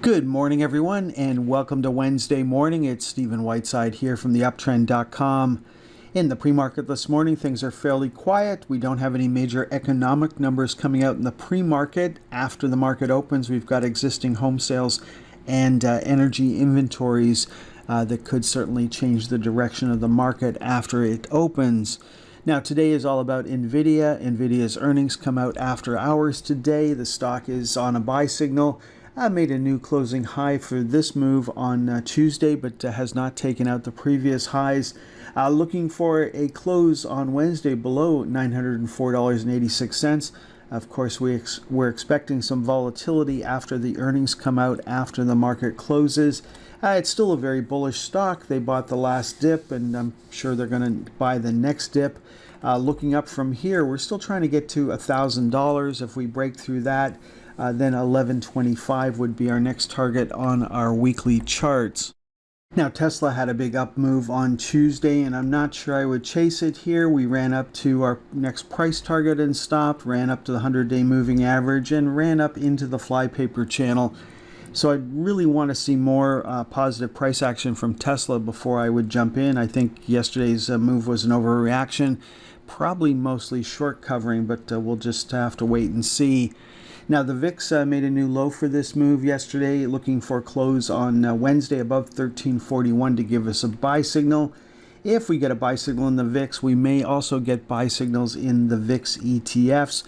Good morning, everyone, and welcome to Wednesday morning. It's Stephen Whiteside here from theuptrend.com. In the pre-market this morning, things are fairly quiet. We don't have any major economic numbers coming out in the pre-market. After the market opens, we've got existing home sales and energy inventories that could certainly change the direction of the market after it opens. Now, today is all about NVIDIA. NVIDIA's earnings come out after hours today. The stock is on a buy signal. Made a new closing high for this move on Tuesday, but has not taken out the previous highs. Looking for a close on Wednesday below $904.86. Of course, we're expecting some volatility after the earnings come out, after the market closes. It's still a very bullish stock. They bought the last dip, and I'm sure they're going to buy the next dip. Looking up from here, we're still trying to get to $1,000. If we break through that, then 1125 would be our next target on our weekly charts. Now, Tesla had a big up move on Tuesday, and I'm not sure I would chase it here. We ran up to our next price target and stopped, ran up to the 100-day moving average, and ran up into the flypaper channel. So I really want to see more positive price action from Tesla before I would jump in. I think yesterday's move was an overreaction, probably mostly short covering, but we'll just have to wait and see. Now, the VIX made a new low for this move yesterday, looking for a close on Wednesday above 1341 to give us a buy signal. If we get a buy signal in the VIX, we may also get buy signals in the VIX ETFs.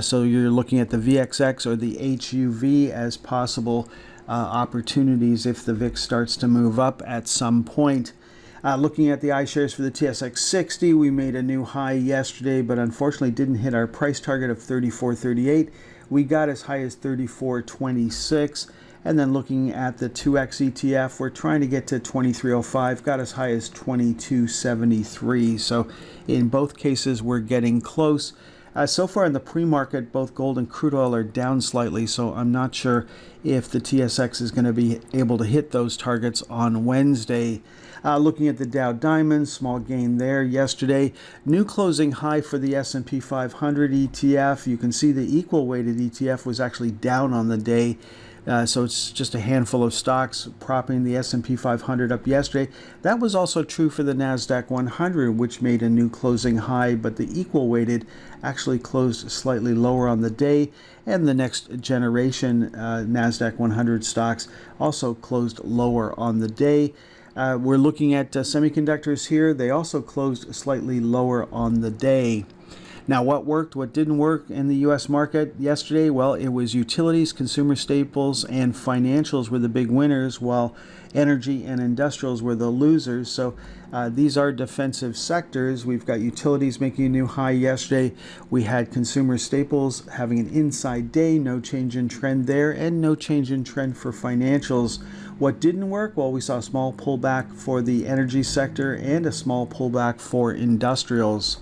So you're looking at the VXX or the HUV as possible opportunities if the VIX starts to move up at some point. Looking at the iShares for the TSX 60, we made a new high yesterday, but unfortunately didn't hit our price target of 34.38. We got as high as 34.26. And then looking at the 2X ETF, we're trying to get to 23.05, got as high as 22.73. So in both cases, we're getting close. So far in the pre-market, both gold and crude oil are down slightly, so I'm not sure if the TSX is going to be able to hit those targets on Wednesday. Looking at the Dow Diamonds, small gain there yesterday. New closing high for the S&P 500 ETF. You can see the equal weighted ETF was actually down on the day. So it's just a handful of stocks propping the S&P 500 up yesterday. That was also true for the NASDAQ 100, which made a new closing high, but the equal weighted actually closed slightly lower on the day. And the next generation NASDAQ 100 stocks also closed lower on the day. We're looking at semiconductors here. They also closed slightly lower on the day. Now, what worked, what didn't work in the U.S. market yesterday? Well, it was utilities, consumer staples, and financials were the big winners, while energy and industrials were the losers. So these are defensive sectors. We've got utilities making a new high yesterday. We had consumer staples having an inside day, no change in trend there, and no change in trend for financials. What didn't work? Well, we saw a small pullback for the energy sector and a small pullback for industrials.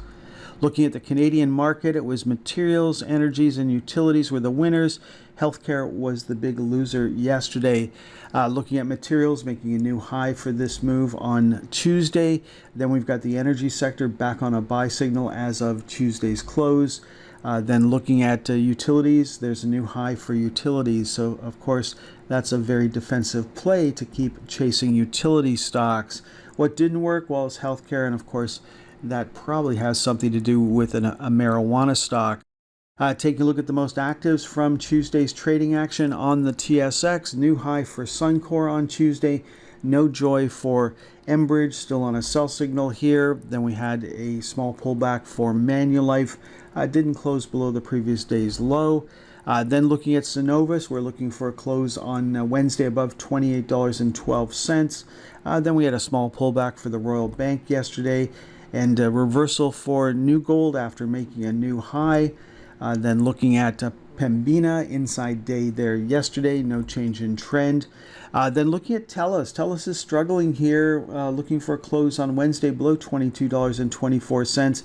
Looking at the Canadian market, it was materials, energies, and utilities were the winners. Healthcare was the big loser yesterday. Looking at materials, making a new high for this move on Tuesday. Then we've got the energy sector back on a buy signal as of Tuesday's close. Then looking at utilities, there's a new high for utilities. So, of course, that's a very defensive play to keep chasing utility stocks. What didn't work? Well, it's healthcare, and of course, that probably has something to do with a marijuana stock. Taking a look at the most actives from Tuesday's trading action on the TSX. New high for Suncor on Tuesday. No joy for Enbridge, still on a sell signal here. Then we had a small pullback for Manulife. Didn't close below the previous day's low. Then looking at Cenovus, we're looking for a close on Wednesday above $28.12. Then we had a small pullback for the Royal Bank yesterday, and a reversal for New Gold after making a new high. Then looking at Pembina, inside day there yesterday, no change in trend. Then looking at TELUS. TELUS is struggling here, looking for a close on Wednesday below $22.24.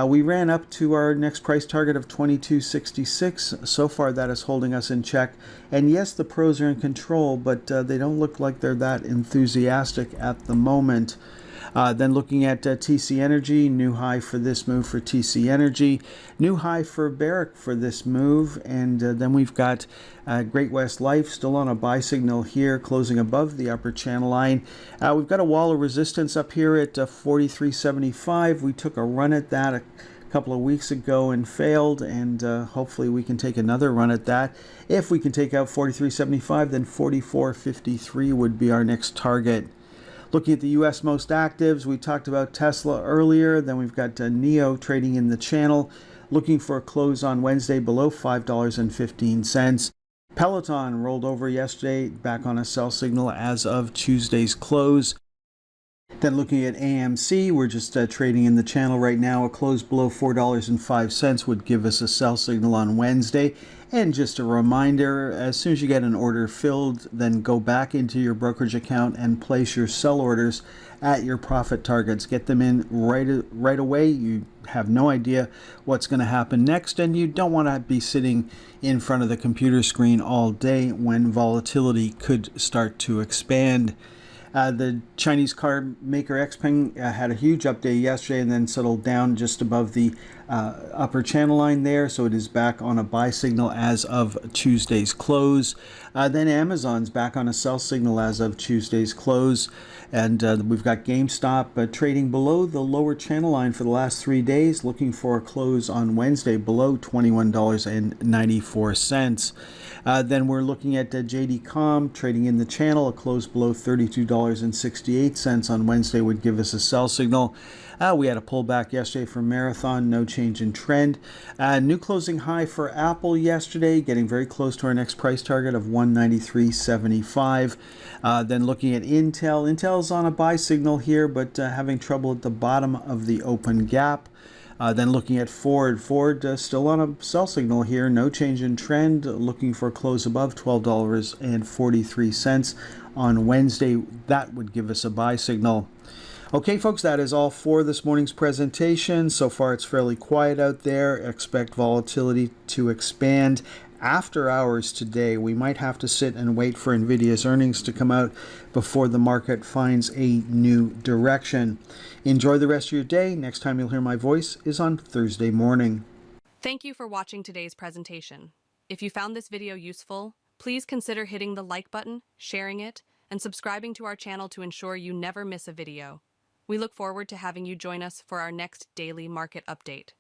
We ran up to our next price target of $22.66. So far, that is holding us in check. And yes, the pros are in control, but they don't look like they're that enthusiastic at the moment. Then looking at TC Energy, new high for this move for TC Energy, new high for Barrick for this move, and then we've got Great-West Life still on a buy signal here, closing above the upper channel line. We've got a wall of resistance up here at 43.75. We took a run at that a couple of weeks ago and failed, and hopefully we can take another run at that. If we can take out 43.75, then 44.53 would be our next target. Looking at the U.S. most actives, we talked about Tesla earlier. Then we've got NIO trading in the channel, looking for a close on Wednesday below $5.15. Peloton rolled over yesterday, back on a sell signal as of Tuesday's close. Then looking at AMC, we're just trading in the channel right now. A close below $4.05 would give us a sell signal on Wednesday. And just a reminder, as soon as you get an order filled, then go back into your brokerage account and place your sell orders at your profit targets. Get them in right away. You have no idea what's going to happen next, and you don't want to be sitting in front of the computer screen all day when volatility could start to expand. The Chinese car maker XPeng had a huge update yesterday and then settled down just above the upper channel line there, so it is back on a buy signal as of Tuesday's close. Then Amazon's back on a sell signal as of Tuesday's close, and we've got GameStop trading below the lower channel line for the last 3 days, looking for a close on Wednesday below $21.94. Then we're looking at JD.com trading in the channel. A close below $32.68 on Wednesday would give us a sell signal. We had a pullback yesterday for Marathon, no change in trend. New closing high for Apple yesterday, getting very close to our next price target of $193.75. Then looking at Intel's on a buy signal here, but having trouble at the bottom of the open gap. Then looking at Ford still on a sell signal here, no change in trend, looking for a close above $12.43 on Wednesday. That would give us a buy signal. Okay, folks, that is all for this morning's presentation. So far, it's fairly quiet out there. Expect volatility to expand after hours today. We might have to sit and wait for NVIDIA's earnings to come out before the market finds a new direction. Enjoy the rest of your day. Next time you'll hear my voice is on Thursday morning. Thank you for watching today's presentation. If you found this video useful, please consider hitting the like button, sharing it, and subscribing to our channel to ensure you never miss a video. We look forward to having you join us for our next daily market update.